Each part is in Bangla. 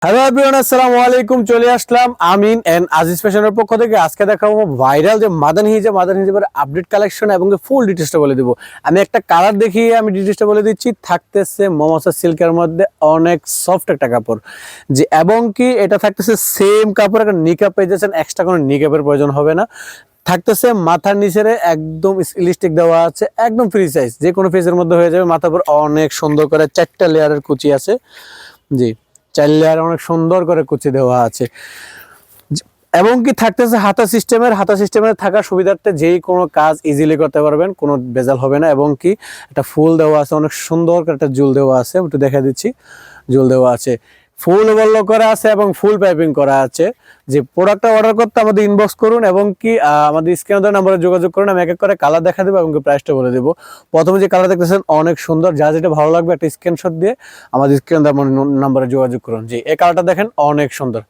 হ্যালো এভরিওয়ান, আসসালামু আলাইকুম। চলে আসলাম আমিন এন্ড আজিজ ফ্যাশনের পক্ষ থেকে। আজকে দেখাবো ভাইরাল যে মাদানী হিজাবের আপডেট কালেকশন এবং ফুল ডিটেইলসটা বলে দিব। আমি একটা কালার দেখিয়ে আমি ডিটেইলসটা বলে দিচ্ছি। থাকতেছে মমসা সিল্কের মধ্যে অনেক সফট একটা কাপড়, যে এবং কি এটা থাকতেছে সেম কাপড়, একটা নিকাপ পেয়ে যাচ্ছেন, এক্সট্রা কোনো নিকাপের প্রয়োজন হবে না। থাকতেছে মাথার নিচে একদম ইলাস্টিক দেওয়া আছে, একদম ফ্রি সাইজ, যে কোনো ফেসের মধ্যে হয়ে যাবে। মাথার উপর অনেক সুন্দর করে 4টা লেয়ারের কুচি আছে, জি 4 লেয়ার অনেক সুন্দর করে কুচি দেওয়া আছে। এবং কি থাকতেছে হাতা সিস্টেমের থাকার সুবিধার্থে যেই কোনো কাজ ইজিলি করতে পারবেন, কোনো বেজাল হবে না। এবং কি একটা ফুল দেওয়া আছে, অনেক সুন্দর করে একটা জুল দেওয়া আছে, একটু দেখা দিচ্ছি। জুল দেওয়া আছে, ফুল বল্ল করা আছে এবং ফুল পাইপিং করা আছে। যে প্রোডাক্টটা অর্ডার করতে আমাদের ইনবক্স করুন এবং কি আমাদের স্ক্রিনে নাম্বারে যোগাযোগ করুন। আমি এক এক করে কালার দেখা দেবো এবং প্রাইসটা বলে দেবো। প্রথমে যে কালার দেখতেছেন অনেক সুন্দর, যা যেটা ভালো লাগবে একটা স্ক্রিনশট দিয়ে আমাদের স্ক্রিনে নাম্বারে যোগাযোগ করুন। জি এই কালারটা দেখেন অনেক সুন্দর।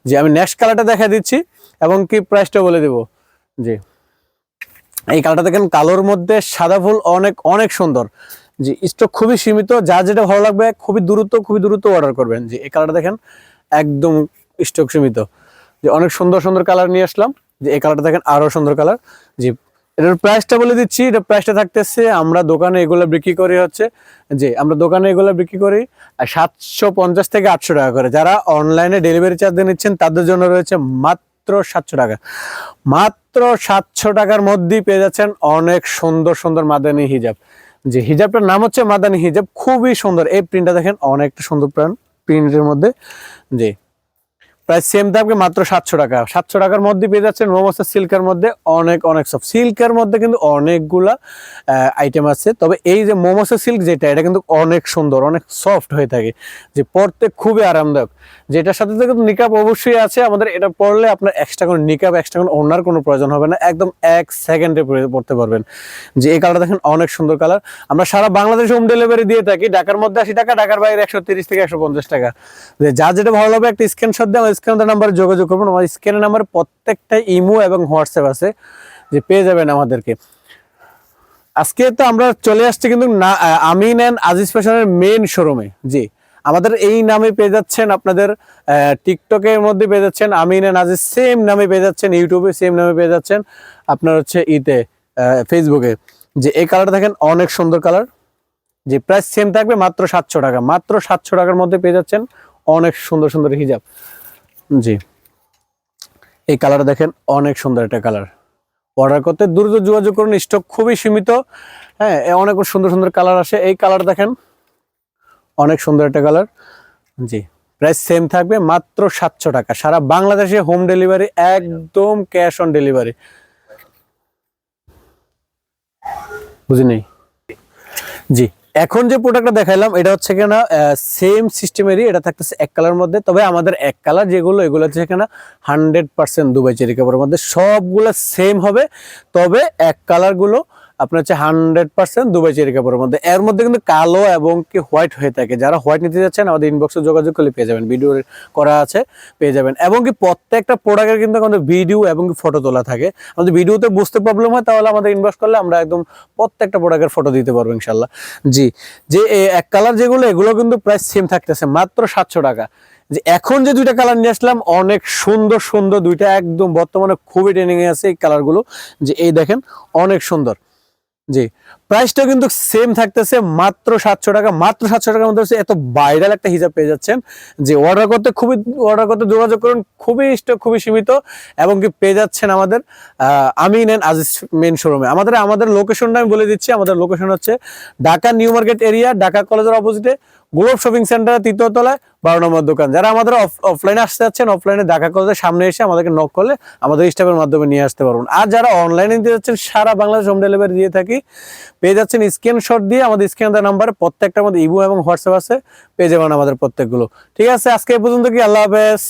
জি আমি নেক্সট কালারটা দেখা দিচ্ছি এবং কি প্রাইসটা বলে দেবো। জি এই কালারটা দেখেন, কালোর মধ্যে সাদা ফুল, অনেক অনেক সুন্দর। জি স্টক খুবই সীমিত, যা যেটা ভালো লাগবে খুবই দ্রুত অর্ডার করবেন। জি এই কালারটা দেখেন একদম স্টক সীমিত। যে অনেক সুন্দর সুন্দর কালার নিয়ে আসলাম। যে এই কালারটা দেখেন আরো সুন্দর কালার। জি এটার প্রাইসটা বলে দিচ্ছি। এটা প্রাইসটা থাকতেছে, আমরা দোকানে এগুলো বিক্রি করি হচ্ছে, যে আমরা দোকানে এগুলো বিক্রি করি 750 থেকে 800 টাকা করে। যারা অনলাইনে ডেলিভারি চার্জ দিয়ে নিচ্ছেন তাদের জন্য রয়েছে মাত্র 700 টাকা। মাত্র 700 টাকার মধ্যেই পেয়ে যাচ্ছেন অনেক সুন্দর সুন্দর মাদানী হিজাব। যে হিজাবটার নাম হচ্ছে মাদানী হিজাব, খুবই সুন্দর। এই প্রিন্টটা দেখেন অনেকটা সুন্দর প্রিন্টের মধ্যে। জি প্রাইস সেম থাকবে, মাত্র 700 টাকা। 700 টাকার মধ্যে পেয়ে যাচ্ছেন মমসা সিল্কের মধ্যে অনেক অনেক সফট। সিল্কের মধ্যে কিন্তু অনেকগুলা আইটেম আছে, তবে এই যে মমসা সিল্ক যেটা, এটা কিন্তু অনেক সুন্দর, অনেক সফট হয়ে থাকে, যে পরতে খুবই আরামদায়ক। যেটার সাথে কিন্তু নিকাব অবশ্যই আছে আমাদের। এটা পরলে আপনার এক্সট্রা কোনো নিকাব, এক্সট্রা কোনো ওড়নার কোনো প্রয়োজন হবে না, একদম 1 সেকেন্ডে পরতে পারবেন। যে এই কালারটা দেখেন অনেক সুন্দর কালার। আমরা সারা বাংলাদেশ হোম ডেলিভারি দিয়ে থাকি। ঢাকার মধ্যে 80 টাকা, ঢাকার বাইরে 130 থেকে 150 টাকা। যে যা যেটা ভালো লাগবে একটা স্ক্রিনশট দিয়ে আমার স্ক্রিনের নাম্বারে যোগাযোগ করবেন। আমার স্ক্রিনের নাম্বারে প্রত্যেকটা ইমো এবং হোয়াটসঅ্যাপ আছে, যে পেয়ে যাবেন আমাদেরকে। আজকে তো আমরা চলে আসছি কিন্তু না আমিন এন্ড আজিজ ফ্যাশনের মেইন শোরুমে। জি আমাদের এই নামে পেয়ে যাচ্ছেন, আপনাদের টিকটকের মধ্যে পেয়ে যাচ্ছেন আমিন এন্ড আজিজ, সেম নামে পেয়ে যাচ্ছেন ইউটিউবে, সেম নামে পেয়ে যাচ্ছেন আপনার হচ্ছে ফেসবুকে। যে এই কালারটা দেখেন অনেক সুন্দর কালার। যে প্রাইস সেম থাকবে, মাত্র 700 টাকা। মাত্র 700 টাকার মধ্যে পেয়ে যাচ্ছেন অনেক সুন্দর সুন্দর হিজাব। জি এই কালারটা দেখেন অনেক সুন্দর একটা কালার। অর্ডার করতে দ্রুত যোগাযোগ করুন, স্টক খুবই সীমিত। হ্যাঁ অনেক সুন্দর সুন্দর কালার আসে। এই কালার দেখেন অনেক সুন্দর একটা কালার। জি প্রাইস সেম থাকবে, মাত্র 700 টাকা। সারা বাংলাদেশে হোম ডেলিভারি, একদম ক্যাশ অন ডেলিভারি। বুঝিনি। জি এখন যে প্রোডাক্টটা দেখাইলাম এটা হচ্ছে কিনা সেম সিস্টেমেরই, এটা থাকতেছে এক কালার মধ্যে। তবে আমাদের এক কালার যেগুলো, এগুলো হচ্ছে কিনা 100% দুবাই চেরি কাপড়ের মধ্যে, সবগুলো সেম হবে। তবে এক কালার গুলো আপনার হচ্ছে 100% দুবাই চেরি কাপড়ের মধ্যে। এর মধ্যে কিন্তু কালো এবং কি হোয়াইট হয়ে থাকে। যারা হোয়াইট নিতে যাচ্ছেন আমাদের ইনবক্সে যোগাযোগ করলে পেয়ে যাবেন, ভিডিও করা আছে পেয়ে যাবেন। এবং কি প্রত্যেকটা প্রোডাক্টের কিন্তু আমাদের ভিডিও এবং ফটো তোলা থাকে। আমাদের ভিডিওতে বুঝতে প্রবলেম হয় তাহলে আমাদের ইনবক্স করলে আমরা একদম প্রত্যেকটা প্রোডাক্টের ফটো দিতে পারবো ইনশাল্লাহ। জি যে এক কালার যেগুলো, এগুলো কিন্তু প্রাইস সেম থাকতেছে, মাত্র 700 টাকা। যে এখন যে দুইটা কালার নিয়ে আসলাম অনেক সুন্দর সুন্দর দুইটা, একদম বর্তমানে খুবই ট্রেন্ডিং এ আছে এই কালারগুলো। যে এই দেখেন অনেক সুন্দর। জি প্রাইসটা কিন্তু সেম থাকতেছে, মাত্র 700 টাকা। মাত্র 700 টাকার মধ্যে এত ভাইরাল একটা হিজাব পেয়ে যাচ্ছেন। যে অর্ডার করতে যোগাযোগ করুন, খুবই স্টক খুবই সীমিত। এবং কি পেয়ে যাচ্ছেন আমাদের আমিন এন্ড আজিজ মেইন শোরুমে। আমাদের লোকেশনটা আমি বলে দিচ্ছি। আমাদের লোকেশন হচ্ছে Dhaka new market area, Dhaka কলেজের অপোজিটে গ্লোব শপিং সেন্টার 3য় তলায় 12 নম্বর দোকান। যারা আমাদের অফলাইনে আসতে যাচ্ছেন, অফলাইনে ঢাকা কলেজের সামনে এসে আমাদেরকে নক করলে আমাদের স্টাফের মাধ্যমে নিয়ে আসতে পারবেন। আর যারা অনলাইনে নিতে যাচ্ছেন, সারা বাংলাদেশ হোম ডেলিভারি দিয়ে থাকি। পেয়ে যাচ্ছেন স্ক্রিনশট দিয়ে আমাদের স্ক্রিনের নাম্বারে, প্রত্যেকটার মধ্যে ইমো এবং হোয়াটসঅ্যাপ আছে, পেয়ে যাবেন আমাদের প্রত্যেকগুলো। ঠিক আছে আজকে এই পর্যন্ত কি, আল্লাহ হাফেজ।